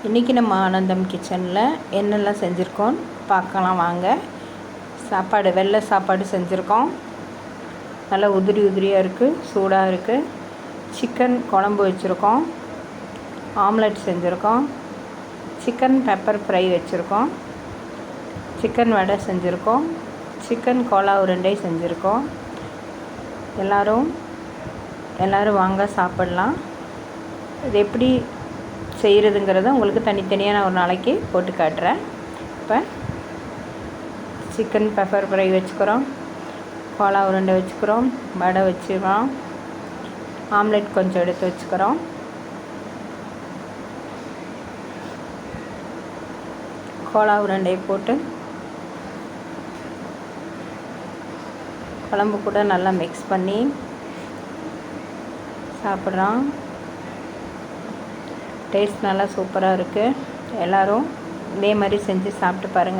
இன்றைக்கி நம்ம ஆனந்தம் கிச்சனில் என்னெல்லாம் செஞ்சுருக்கோம் பார்க்கலாம் வாங்க. சாப்பாடு வெள்ளை சாப்பாடு செஞ்சுருக்கோம். நல்லா உதிரி உதிரியாக இருக்குது, சூடாக இருக்குது. சிக்கன் குழம்பு வச்சுருக்கோம். ஆம்லெட் செஞ்சுருக்கோம். சிக்கன் பெப்பர் ஃப்ரை வச்சுருக்கோம். சிக்கன் வடை செஞ்சுருக்கோம். சிக்கன் கோலா உருண்டை செஞ்சுருக்கோம். எல்லோரும் வாங்க சாப்பிட்லாம். இது எப்படி செய்கிறதுங்கிறத உங்களுக்கு தனித்தனியாக நான் ஒரு நாளைக்கு போட்டு காட்டுறேன். இப்போ சிக்கன் பெப்பர் ஃப்ரை வச்சுக்கிறோம், கோலா உருண்டை வச்சுக்கிறோம், வடை வச்சுக்கிறோம், ஆம்லெட் கொஞ்சம் எடுத்து வச்சுக்கிறோம். கோலா உருண்டையை போட்டு குழம்பு கூட நல்லா மிக்ஸ் பண்ணி சாப்பிட்றோம். டேஸ்ட் நல்லா சூப்பராக இருக்குது. எல்லோரும் இதே மாதிரி செஞ்சு சாப்பிட்டு பாருங்கள்.